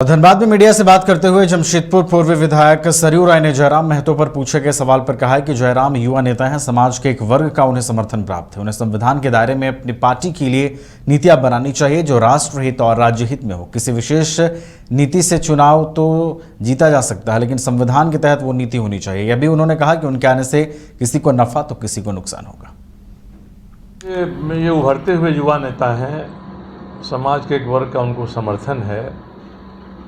धनबाद में मीडिया से बात करते हुए जमशेदपुर पूर्व विधायक सरयू राय ने जयराम महतो पर पूछे गए सवाल पर कहा है कि जयराम युवा नेता हैं, समाज के एक वर्ग का उन्हें समर्थन प्राप्त है। उन्हें संविधान के दायरे में अपनी पार्टी के लिए नीतियां बनानी चाहिए जो राष्ट्रहित और राज्य हित में हो। किसी विशेष नीति से चुनाव तो जीता जा सकता है, लेकिन संविधान के तहत वो नीति होनी चाहिए। यह भी उन्होंने कहा कि उनके आने से किसी को नफा तो किसी को नुकसान होगा। ये उभरते हुए युवा नेता हैं, समाज के एक वर्ग का उनको समर्थन है।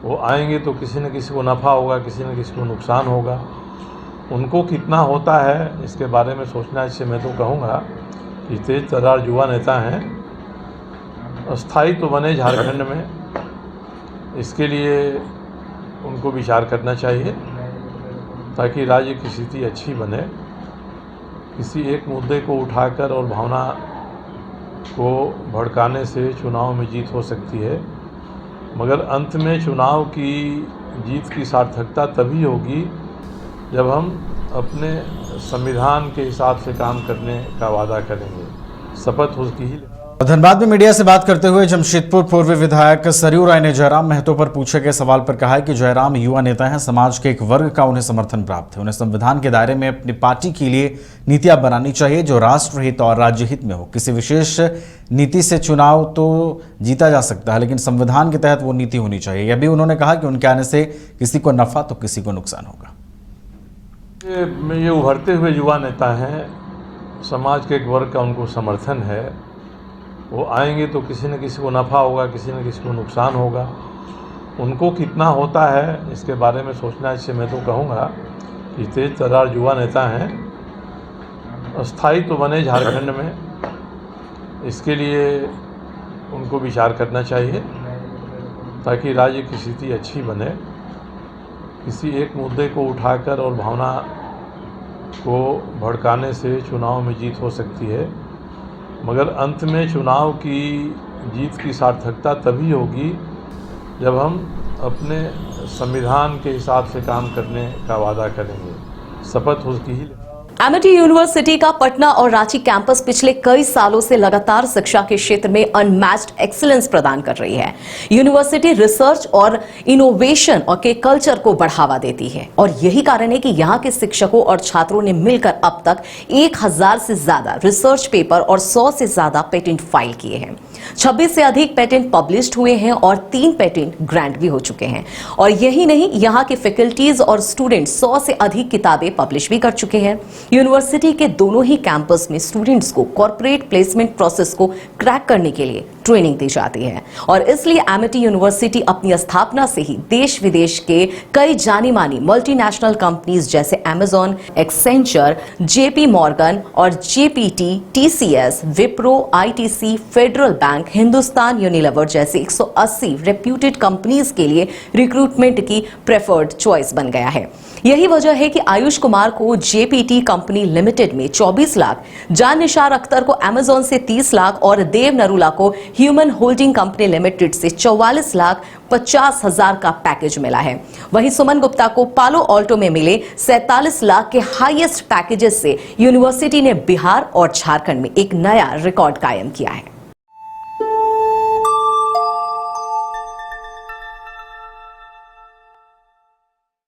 वो आएंगे तो किसी न किसी को नफ़ा होगा, किसी न किसी को नुकसान होगा। उनको कितना होता है इसके बारे में सोचना। इससे मैं तो कहूँगा कि तेज तर्रार युवा नेता हैं, अस्थायी तो बने झारखंड में, इसके लिए उनको विचार करना चाहिए ताकि राज्य की स्थिति अच्छी बने। किसी एक मुद्दे को उठाकर और भावना को भड़काने से चुनाव में जीत हो सकती है, मगर अंत में चुनाव की जीत की सार्थकता तभी होगी जब हम अपने संविधान के हिसाब से काम करने का वादा करेंगे। शपथ उसकी ही। धनबाद में मीडिया से बात करते हुए जमशेदपुर पूर्व विधायक सरयू राय ने जयराम महतो पर पूछे गए सवाल पर कहा है कि जयराम युवा नेता हैं, समाज के एक वर्ग का उन्हें समर्थन प्राप्त है। उन्हें संविधान के दायरे में अपनी पार्टी के लिए नीतियां बनानी चाहिए जो राष्ट्रहित और राज्य हित में हो। किसी विशेष नीति से चुनाव तो जीता जा सकता है, लेकिन संविधान के तहत वो नीति होनी चाहिए। यह भी उन्होंने कहा कि उनके आने से किसी को नफा तो किसी को नुकसान होगा। ये उभरते हुए युवा नेता हैं, समाज के एक वर्ग का उनको समर्थन है। वो आएंगे तो किसी न किसी को नफ़ा होगा, किसी न किसी को नुकसान होगा। उनको कितना होता है इसके बारे में सोचना। इससे मैं तो कहूँगा कि तेज तर्रार युवा नेता हैं, अस्थायी तो बने झारखंड में, इसके लिए उनको विचार करना चाहिए ताकि राज्य की स्थिति अच्छी बने। किसी एक मुद्दे को उठाकर और भावना को भड़काने से चुनाव में जीत हो सकती है, मगर अंत में चुनाव की जीत की सार्थकता तभी होगी जब हम अपने संविधान के हिसाब से काम करने का वादा करेंगे। शपथ उसकी ही। एमिटी यूनिवर्सिटी का पटना और रांची कैंपस पिछले कई सालों से लगातार शिक्षा के क्षेत्र में अनमैच्ड एक्सीलेंस प्रदान कर रही है। यूनिवर्सिटी रिसर्च और इनोवेशन और के कल्चर को बढ़ावा देती है और यही कारण है कि यहाँ के शिक्षकों और छात्रों ने मिलकर अब तक 1000 से ज्यादा रिसर्च पेपर और 100 से ज्यादा पेटेंट फाइल किए हैं। 26 से अधिक पेटेंट पब्लिश्ड हुए हैं और 3 पेटेंट ग्रांट भी हो चुके हैं। और यही नहीं, यहाँ के फैकल्टीज और स्टूडेंट 100 से अधिक किताबें पब्लिश भी कर चुके हैं। यूनिवर्सिटी के दोनों ही कैंपस में स्टूडेंट्स को कॉर्पोरेट प्लेसमेंट प्रोसेस को क्रैक करने के लिए ट्रेनिंग दी जाती है और इसलिए एमिटी यूनिवर्सिटी अपनी स्थापना से ही देश विदेश के कई जानी मानी मल्टीनेशनल कंपनीज जैसे अमेजॉन, एक्सेंचर, जेपी मॉर्गन और GPT, TCS, Wipro, ITC, federal bank, Hindustan Unilever जैसे 180 रेप्यूटेड कंपनीज के लिए रिक्रूटमेंट की प्रेफर्ड चॉइस बन गया है। यही वजह है कि आयुष कुमार को जेपीटी कंपनी लिमिटेड में 24 लाख, जान निसार अख्तर को अमेजॉन से 30 लाख और देव नरूला को ह्यूमन होल्डिंग कंपनी लिमिटेड से 44 लाख 50 हजार का पैकेज मिला है। वहीं सुमन गुप्ता को पालो ऑल्टो में मिले 47 लाख के हाईएस्ट पैकेजेस से यूनिवर्सिटी ने बिहार और झारखंड में एक नया रिकॉर्ड कायम किया है।